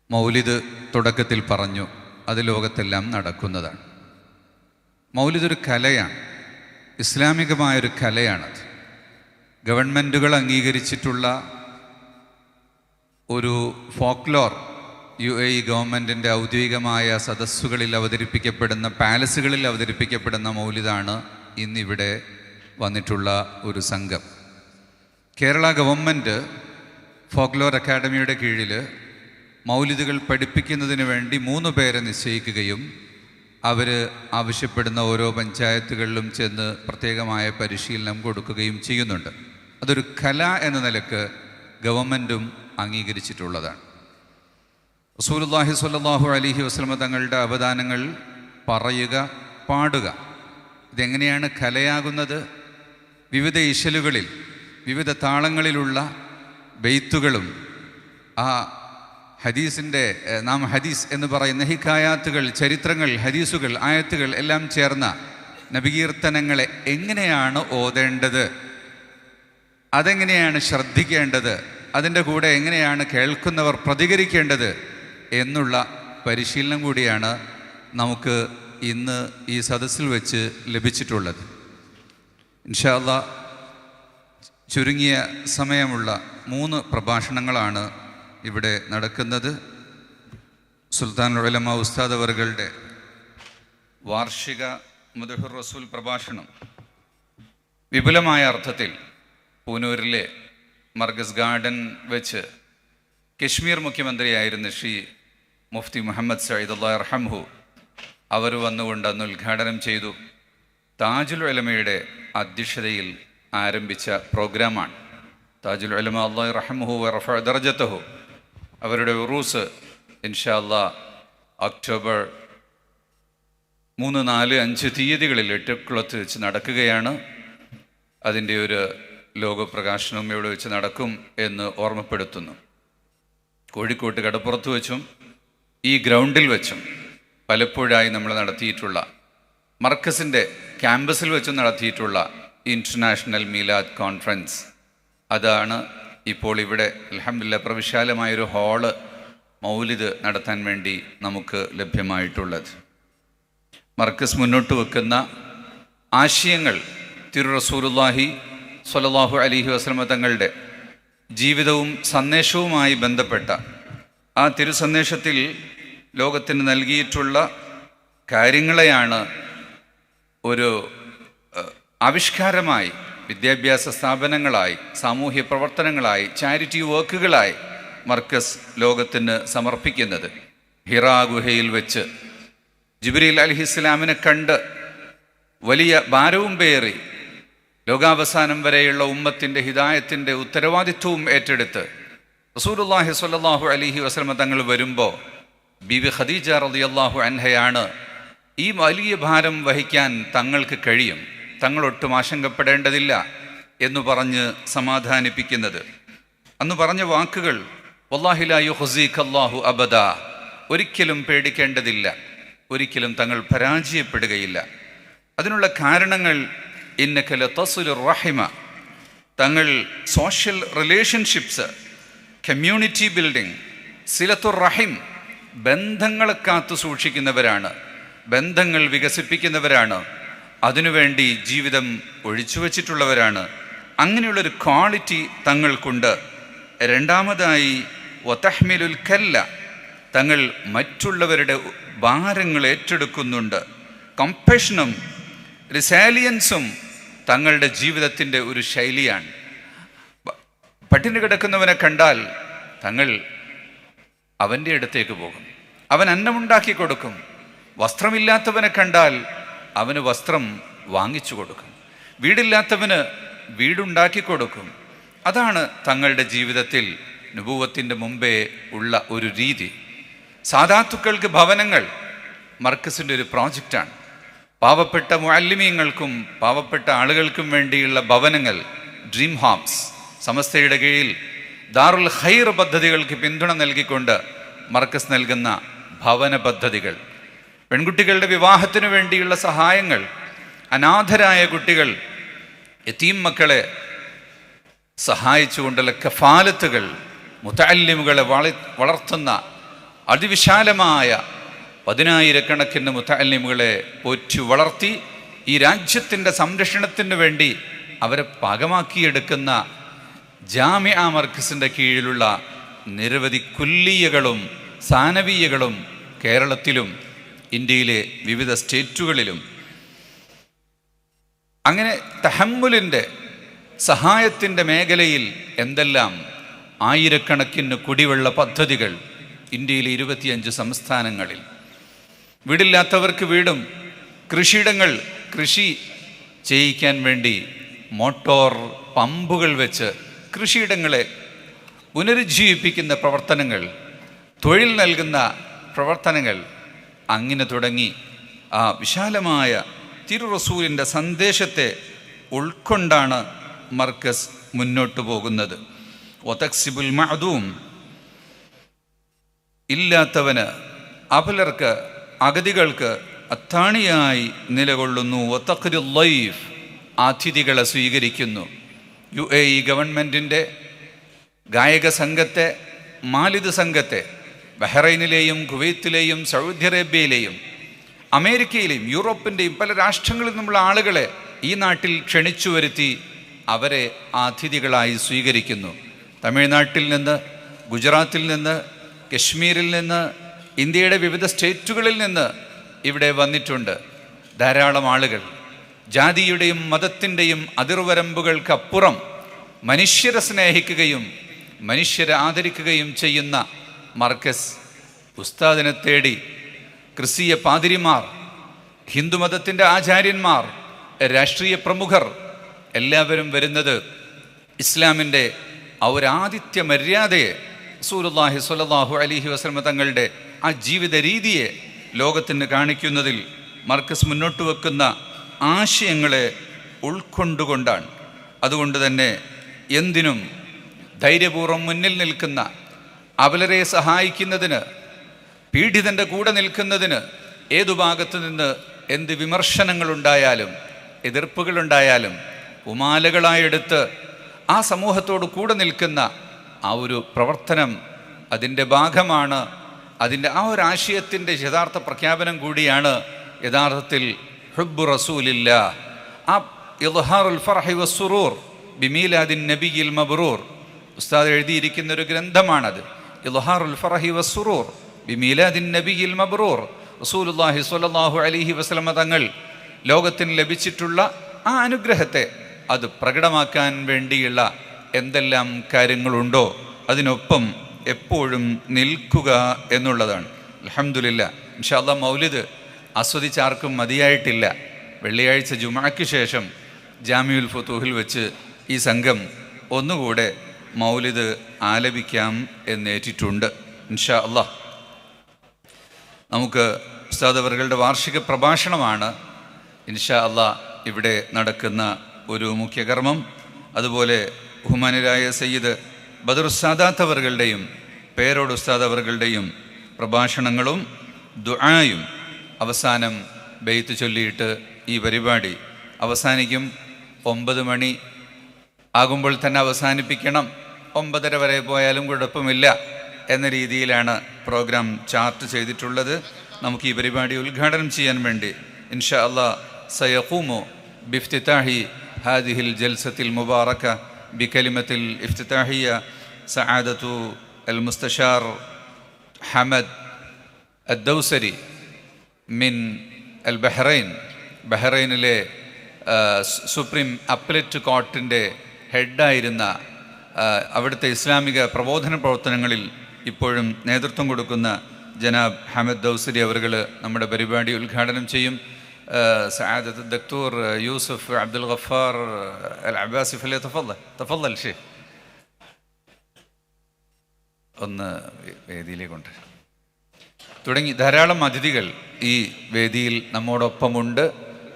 മൗലിദ് തുടക്കത്തിൽ പറഞ്ഞു, അത് ലോകത്തെല്ലാം നടക്കുന്നതാണ്. മൗലിദ് ഒരു കലയാണ്, ഇസ്ലാമികമായൊരു കലയാണത്. ഗവൺമെൻറ്റുകൾ അംഗീകരിച്ചിട്ടുള്ള ഒരു ഫോക്ലോർ UAE ഗവൺമെൻറ്റിൻ്റെ ഔദ്യോഗികമായ സദസ്സുകളിൽ അവതരിപ്പിക്കപ്പെടുന്ന, പാലസുകളിൽ അവതരിപ്പിക്കപ്പെടുന്ന മൗലിദാണ് ഇന്നിവിടെ വന്നിട്ടുള്ള ഒരു സംഘം. കേരള ഗവൺമെൻറ് ഫോക്ലോർ അക്കാഡമിയുടെ കീഴിൽ മൗലിദുകൾ പഠിപ്പിക്കുന്നതിന് വേണ്ടി 3 പേരെ നിശ്ചയിക്കുകയും അവർ ആവശ്യപ്പെടുന്ന ഓരോ പഞ്ചായത്തുകളിലും ചെന്ന് പ്രത്യേകമായ പരിശീലനം കൊടുക്കുകയും ചെയ്യുന്നുണ്ട്. അതൊരു കല എന്ന നിലക്ക് ഗവൺമെൻറ്റും അംഗീകരിച്ചിട്ടുള്ളതാണ്. റസൂലുള്ളാഹി സ്വല്ലല്ലാഹു അലൈഹി വസല്ലമ തങ്ങളുടെ അവദാനങ്ങൾ പറയുക, പാടുക, ഇതെങ്ങനെയാണ് കലയാകുന്നത്? വിവിധ ഇശലുകളിൽ, വിവിധ താളങ്ങളിലുള്ള ബെയ്ത്തുകളും ആ ഹദീസിൻ്റെ നാം ഹദീസ് എന്ന് പറയുന്ന ഹിക്കായാത്തുകൾ, ചരിത്രങ്ങൾ, ഹദീസുകൾ, ആയത്തുകൾ എല്ലാം ചേർന്ന നബികീർത്തനങ്ങളെ എങ്ങനെയാണ് ഓതേണ്ടത്, അതെങ്ങനെയാണ് ശ്രദ്ധിക്കേണ്ടത്, അതിൻ്റെ കൂടെ എങ്ങനെയാണ് കേൾക്കുന്നവർ പ്രതികരിക്കേണ്ടത് എന്നുള്ള പരിശീലനം കൂടിയാണ് നമുക്ക് ഇന്ന് ഈ സദസ്സിൽ വെച്ച് ലഭിച്ചിട്ടുള്ളത്. ഇൻഷാ അല്ലാഹ് ചുരുങ്ങിയ സമയമുള്ള 3 പ്രഭാഷണങ്ങളാണ് ഇവിടെ നടക്കുന്നത്. സുൽത്താനുൽ ഉലമ ഉസ്താദ് അവറുകളുടെ വാർഷിക മദ്ഹുർ റസൂൽ പ്രഭാഷണം വിപുലമായ അർത്ഥത്തിൽ പൂനൂരിലെ മർഗസ് ഗാർഡൻ വെച്ച് കശ്മീർ മുഖ്യമന്ത്രിയായിരുന്ന ശ്രീ മുഫ്തി മുഹമ്മദ് സയ്യിദ് അല്ലാഹു യർഹംഹു അവർ വന്നുകൊണ്ട് അന്ന് ഉദ്ഘാടനം ചെയ്തു. താജുൽ ഉലമയുടെ അധ്യക്ഷതയിൽ ആരംഭിച്ച പ്രോഗ്രാമാണ്. താജുൽ ഉലമ അല്ലാഹു യർഹംഹു വറഫഅ ദറജതഹു അവരുടെ ഉറൂസ് ഇൻഷാ അല്ലാഹ് ഒക്ടോബർ 3, 4, 5 തീയതികളിൽ എട്ടക്കുളത്ത് വെച്ച് നടക്കുകയാണ്. അതിൻ്റെ ഒരു ലോകപ്രകാശനവും ഇവിടെ വെച്ച് നടക്കും എന്ന് ഓർമ്മപ്പെടുത്തുന്നു. കോഴിക്കോട്ട് കടപ്പുറത്ത് വെച്ചും ഈ ഗ്രൗണ്ടിൽ വെച്ചും പലപ്പോഴായി നമ്മൾ നടത്തിയിട്ടുള്ള, മർക്കസിൻ്റെ ക്യാമ്പസിൽ വെച്ചും നടത്തിയിട്ടുള്ള ഇൻ്റർനാഷണൽ മീലാദ് കോൺഫറൻസ്, അതാണ് ഇപ്പോൾ ഇവിടെ അൽഹംദുലില്ലാഹ് പ്രവിശാലമായൊരു ഹാള് മൗലിദ് നടത്താൻ വേണ്ടി നമുക്ക് ലഭ്യമായിട്ടുള്ളത്. മർക്കസ് മുന്നോട്ട് വെക്കുന്ന ആശയങ്ങൾ തിരു റസൂലുള്ളാഹി സ്വല്ലല്ലാഹു അലൈഹി വസല്ലമ തങ്ങളുടെ ജീവിതവും സന്ദേശവുമായി ബന്ധപ്പെട്ട ആ തിരുസന്ദേശത്തിൽ ലോകത്തിന് നൽകിയിട്ടുള്ള കാര്യങ്ങളെയാണ് ഒരു ആവിഷ്കാരമായി, വിദ്യാഭ്യാസ സ്ഥാപനങ്ങളായി, സാമൂഹ്യ പ്രവർത്തനങ്ങളായി, ചാരിറ്റി വർക്കുകളായി മർക്കസ് ലോകത്തിന് സമർപ്പിക്കുന്നത്. ഹിറാ ഗുഹയിൽ വെച്ച് ജിബ്രീൽ അലൈഹിസ്സലാമിനെ കണ്ട് വലിയ ഭാരവും പേറി ലോകാവസാനം വരെയുള്ള ഉമ്മത്തിൻ്റെ ഹിദായത്തിൻ്റെ ഉത്തരവാദിത്വവും ഏറ്റെടുത്ത് റസൂലുള്ളാഹി സ്വല്ലല്ലാഹു അലൈഹി വസല്ലമ തങ്ങൾ വരുമ്പോൾ ബീബി ഖദീജ റളിയല്ലാഹു അൻഹയാണ് ഈ വലിയ ഭാരം വഹിക്കാൻ തങ്ങൾക്ക് കഴിയും, തങ്ങളൊട്ടും ആശങ്കപ്പെടേണ്ടതില്ല എന്ന് പറഞ്ഞ് സമാധാനിപ്പിക്കുന്നത്. അന്ന് പറഞ്ഞ വാക്കുകൾ വല്ലാഹി ലാ യുഖ്സികല്ലാഹു അബദ, ഒരിക്കലും പേടിക്കേണ്ടതില്ല, ഒരിക്കലും തങ്ങൾ പരാജയപ്പെടുകയില്ല. അതിനുള്ള കാരണങ്ങൾ ഇന്നക ലതസിലുർ റഹിമ, തങ്ങൾ സോഷ്യൽ റിലേഷൻഷിപ്സ്, കമ്മ്യൂണിറ്റി ബിൽഡിംഗ്, സിലത്തുർ റഹിം, ബന്ധങ്ങളെ കാത്തു സൂക്ഷിക്കുന്നവരാണ്, ബന്ധങ്ങൾ വികസിപ്പിക്കുന്നവരാണ്, അതിനുവേണ്ടി ജീവിതം ഒഴിച്ചു വച്ചിട്ടുള്ളവരാണ്. അങ്ങനെയുള്ളൊരു ക്വാളിറ്റി തങ്ങൾക്കുണ്ട്. രണ്ടാമതായി വതഹ്മിലുൽ കല്ല, തങ്ങൾ മറ്റുള്ളവരുടെ ഭാരങ്ങൾ ഏറ്റെടുക്കുന്നുണ്ട്. കമ്പഷനും റിസാലിയൻസും തങ്ങളുടെ ജീവിതത്തിൻ്റെ ഒരു ശൈലിയാണ്. പട്ടിണി കിടക്കുന്നവനെ കണ്ടാൽ തങ്ങൾ അവൻ്റെ അടുത്തേക്ക് പോകും, അവൻ അന്നമുണ്ടാക്കി കൊടുക്കും. വസ്ത്രമില്ലാത്തവനെ കണ്ടാൽ അവന് വസ്ത്രം വാങ്ങിച്ചു കൊടുക്കും, വീടില്ലാത്തവന് വീടുണ്ടാക്കി കൊടുക്കും. അതാണ് തങ്ങളുടെ ജീവിതത്തിൽ നുബുവത്തിൻ്റെ മുമ്പേ ഉള്ള ഒരു രീതി. സാദാത്തുക്കൾക്ക് ഭവനങ്ങൾ മർക്കസിൻ്റെ ഒരു പ്രോജക്റ്റാണ്. പാവപ്പെട്ട മുഅല്ലിമീങ്ങൾക്കും പാവപ്പെട്ട ആളുകൾക്കും വേണ്ടിയുള്ള ഭവനങ്ങൾ, ഡ്രീം ഹോംസ്, സമസ്തയുടെ കീഴിൽ ദാറുൽ ഖൈർ പദ്ധതികൾക്ക് പിന്തുണ നൽകിക്കൊണ്ട് മർക്കസ് നൽകുന്ന ഭവന പദ്ധതികൾ, പെൺകുട്ടികളുടെ വിവാഹത്തിനു വേണ്ടിയുള്ള സഹായങ്ങൾ, അനാഥരായ കുട്ടികൾ, യതീം മക്കളെ സഹായിച്ചുകൊണ്ടുള്ള കഫാലത്തുകൾ, മുതഅല്ലിമുകളെ വളർത്തുന്ന അതിവിശാലമായ 10,000-കണക്കിന് മുതഅല്ലിമുകളെ പോറ്റി വളർത്തി ഈ രാജ്യത്തിൻ്റെ സംരക്ഷണത്തിന് വേണ്ടി അവരെ പാകമാക്കിയെടുക്കുന്ന ജാമിഅ മർക്കസിൻ്റെ കീഴിലുള്ള നിരവധി കുല്ലിയകളും സാനവിയകളും കേരളത്തിലും ഇന്ത്യയിലെ വിവിധ സ്റ്റേറ്റുകളിലും, അങ്ങനെ തഹമ്മുലിൻ്റെ സഹായത്തിൻ്റെ മേഖലയിൽ എന്തെല്ലാം ആയിരക്കണക്കിന് കുടിവെള്ള പദ്ധതികൾ ഇന്ത്യയിലെ 25 സംസ്ഥാനങ്ങളിൽ, വീടില്ലാത്തവർക്ക് വീടും, കൃഷിയിടങ്ങൾ കൃഷി ചെയ്യിക്കാൻ വേണ്ടി മോട്ടോർ പമ്പുകൾ വെച്ച് കൃഷിയിടങ്ങളെ പുനരുജ്ജീവിപ്പിക്കുന്ന പ്രവർത്തനങ്ങൾ, തൊഴിൽ നൽകുന്ന പ്രവർത്തനങ്ങൾ, അങ്ങനെ തുടങ്ങി ആ വിശാലമായ തിരു റസൂലിൻ്റെ സന്ദേശത്തെ ഉൾക്കൊണ്ടാണ് മർക്കസ് മുന്നോട്ട് പോകുന്നത്. വതക്സിബുൽ മഅദൂം, ഇല്ലാത്തവന്, അപലർക്ക്, അഗതികൾക്ക് അത്താണിയായി നിലകൊള്ളുന്നു. വതഖ്രിൽ ലൈഫ്, അതിഥികളെ സ്വീകരിക്കുന്നു. UAE ഗവൺമെൻറ്റിൻ്റെ ഗായക സംഘത്തെ, മാലിദ് സംഘത്തെ ബഹ്റൈനിലെയും കുവൈത്തിലെയും സൗദി അറേബ്യയിലെയും അമേരിക്കയിലെയും യൂറോപ്പിൻ്റെയും പല രാഷ്ട്രങ്ങളിൽ നിന്നുള്ള ആളുകളെ ഈ നാട്ടിൽ ക്ഷണിച്ചു വരുത്തി അവരെ അതിഥികളായി സ്വീകരിക്കുന്നു. തമിഴ്നാട്ടിൽ നിന്ന്, ഗുജറാത്തിൽ നിന്ന്, കശ്മീരിൽ നിന്ന്, ഇന്ത്യയുടെ വിവിധ സ്റ്റേറ്റുകളിൽ നിന്ന് ഇവിടെ വന്നിട്ടുണ്ട് ധാരാളം ആളുകൾ. ജാതിയുടെയും മതത്തിൻ്റെയും അതിർവരമ്പുകൾക്കപ്പുറം മനുഷ്യരെ സ്നേഹിക്കുകയും മനുഷ്യരെ ആദരിക്കുകയും ചെയ്യുന്ന മർക്കസ് ഉസ്താദിനെ തേടി ക്രിസ്തീയ പാതിരിമാർ, ഹിന്ദുമതത്തിൻ്റെ ആചാര്യന്മാർ, രാഷ്ട്രീയ പ്രമുഖർ എല്ലാവരും വരുന്നത് ഇസ്ലാമിൻ്റെ ആ ഒരു ആതിഥ്യ മര്യാദയെ, റസൂലുള്ളാഹി സ്വല്ലല്ലാഹു അലൈഹി വസല്ലം തങ്ങളുടെ ആ ജീവിത രീതിയെ ലോകത്തിന് കാണിക്കുന്നതിൽ മർക്കസ് മുന്നോട്ട് വെക്കുന്ന ആശയങ്ങളെ ഉൾക്കൊണ്ടുകൊണ്ടാണ്. അതുകൊണ്ട് തന്നെ എന്തിനും ധൈര്യപൂർവ്വം മുന്നിൽ നിൽക്കുന്ന, അബലരെ സഹായിക്കുന്നതിന്, പീഡിതൻ്റെ കൂടെ നിൽക്കുന്നതിന്, ഏതു ഭാഗത്തു നിന്ന് എന്ത് വിമർശനങ്ങളുണ്ടായാലും എതിർപ്പുകളുണ്ടായാലും ഉമാലകളായെടുത്ത് ആ സമൂഹത്തോട് കൂടെ നിൽക്കുന്ന ആ ഒരു പ്രവർത്തനം അതിൻ്റെ ഭാഗമാണ്. അതിൻ്റെ ആ ഒരു ആശയത്തിൻ്റെ യഥാർത്ഥ പ്രഖ്യാപനം കൂടിയാണ് യഥാർത്ഥത്തിൽ ഹുബ്ബു റസൂലില്ല. ആ ഇദ്ഹാറുൽ ഫർഹി വസ്സുറൂർ ബിമീലാദിൻ നബിയിൽ മബ്റൂർ ഉസ്താദ് എഴുതിയിരിക്കുന്ന ഒരു ഗ്രന്ഥമാണത്. ഇദ്ഹാറുൽ ഫർഹി വസ്സുറൂർ ബിമീലാദിൻ നബിയിൽ മബ്റൂർ. റസൂലുള്ളാഹി സ്വല്ലല്ലാഹു അലൈഹി വസല്ലം തങ്ങൾ ലോകത്തിന് ലഭിച്ചിട്ടുള്ള ആ അനുഗ്രഹത്തെ അത് പ്രകടമാക്കാൻ വേണ്ടിയുള്ള എന്തെല്ലാം കാര്യങ്ങളുണ്ടോ അതിനൊപ്പം എപ്പോഴും നിൽക്കുക എന്നുള്ളതാണ്. അൽഹംദുലില്ലാ, ഇൻഷാ അല്ലാഹ് മൗലിദ് ആസ്വദിച്ചാർക്കും മതിയായിട്ടില്ല. വെള്ളിയാഴ്ച ജുമാക്ക് ശേഷം ജാമിഉൽ ഫുതൂഹിൽ വെച്ച് ഈ സംഘം ഒന്നുകൂടെ മൗലിദ് ആലപിക്കാം എന്നേറ്റിട്ടുണ്ട്. ഇൻഷാ അല്ലാഹ് നമുക്ക് ഉസ്താദ് അവറുകളുടെ വാർഷിക പ്രഭാഷണമാണ് ഇൻഷാ അല്ലാഹ് ഇവിടെ നടക്കുന്ന ഒരു മുഖ്യകർമ്മം. അതുപോലെ ബഹുമാനരായ സയ്യിദ് ബദറുസ്സാദാത്ത് അവറുകളുടെയും പേരോട് ഉസ്താദ് അവറുകളുടെയും പ്രഭാഷണങ്ങളും ദുആയും അവസാനം ബെയ്ത്ത് ചൊല്ലിയിട്ട് ഈ പരിപാടി അവസാനിക്കും. 9 മണി ആകുമ്പോൾ തന്നെ അവസാനിപ്പിക്കണം. 9:30 വരെ പോയാലും കുഴപ്പമില്ല എന്ന രീതിയിലാണ് പ്രോഗ്രാം ചാർട്ട് ചെയ്തിട്ടുള്ളത്. നമുക്ക് ഈ പരിപാടി ഉദ്ഘാടനം ചെയ്യാൻ വേണ്ടി ഇൻഷാ അല്ലാഹ് സയഖൂമു ബിഫ്തിതാഹി ഹാദിഹിൽ ജൽസത്തിൽ മുബാറക ബികലിമത്തിൽ ഇഫ്തിതാഹിയ സആദത്തു അൽ മുസ്തശാർ ഹമദ് അദ്ദൗസരി മിൻ അൽ ബഹ്റൈൻ. ബഹ്റൈനിലെ സുപ്രീം അപ്പലറ്റ് കോർട്ടിൻ്റെ ഹെഡായിരുന്ന, അവിടുത്തെ ഇസ്ലാമിക പ്രബോധന പ്രവർത്തനങ്ങളിൽ ഇപ്പോഴും നേതൃത്വം കൊടുക്കുന്ന ജനാബ് ഹമദ് ദൗസരി അവറുകൾ നമ്മുടെ പരിപാടി ഉദ്ഘാടനം ചെയ്യും. സആദത്ത് ദക്തൂർ യൂസുഫ് അബ്ദുൽ ഗഫാർ അൽ അബ്ബാസി ഫലി തഫദ്ദൽ ഷെയ്ഖ് ഒന്ന് വേദിയിലേക്കുണ്ട്. തുടങ്ങി ധാരാളം അതിഥികൾ ഈ വേദിയിൽ നമ്മോടൊപ്പമുണ്ട്.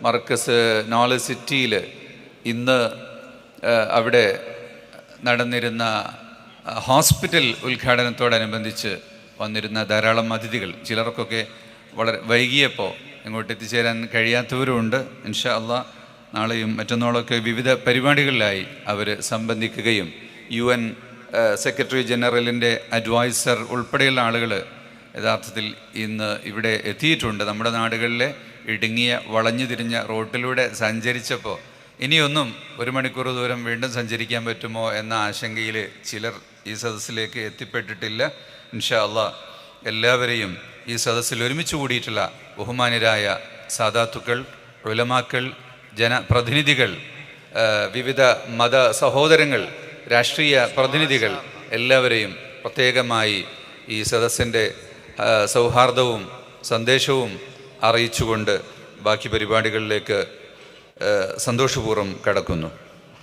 മർക്കസ് നോളജ് സിറ്റിയിൽ ഇന്ന് അവിടെ നടന്നിരുന്ന ഹോസ്പിറ്റൽ ഉദ്ഘാടനത്തോടനുബന്ധിച്ച് വന്നിരുന്ന ധാരാളം അതിഥികൾ, ചിലർക്കൊക്കെ വളരെ വൈകിയപ്പോൾ ഇങ്ങോട്ട് എത്തിച്ചേരാൻ കഴിയാത്തവരുമുണ്ട്. ഇൻഷാ അല്ലാഹ് നാളെയും മറ്റന്നാളൊക്കെ വിവിധ പരിപാടികളിലായി അവർ സംബന്ധിക്കുകയും UN സെക്രട്ടറി ജനറലിൻ്റെ അഡ്വൈസർ ഉൾപ്പെടെയുള്ള ആളുകൾ യഥാർത്ഥത്തിൽ ഇന്ന് ഇവിടെ എത്തിയിട്ടുണ്ട്. നമ്മുടെ നാടുകളിലെ ഇടുങ്ങിയ വളഞ്ഞു തിരിഞ്ഞ റോട്ടിലൂടെ സഞ്ചരിച്ചപ്പോൾ ഇനിയൊന്നും 1 മണിക്കൂർ ദൂരം വീണ്ടും സഞ്ചരിക്കാൻ പറ്റുമോ എന്ന ആശങ്കയിൽ ചിലർ ഈ സദസ്സിലേക്ക് എത്തിപ്പെട്ടിട്ടില്ല. ഇൻഷാ അല്ലാഹ് എല്ലാവരെയും ഈ സദസ്സിൽ ഒരുമിച്ച് കൂടിയിട്ടുള്ള ബഹുമാന്യരായ സാദാത്തുക്കൾ, ഉലമാക്കൾ, ജനപ്രതിനിധികൾ, വിവിധ മത സഹോദരങ്ങൾ, രാഷ്ട്രീയ പ്രതിനിധികൾ എല്ലാവരെയും പ്രത്യേകമായി ഈ സദസ്സിൻ്റെ സൗഹാർദ്ദവും സന്ദേശവും അറിയിച്ചുകൊണ്ട് ബാക്കി പരിപാടികളിലേക്ക് സന്തോഷപൂർവ്വം കടക്കുന്നു.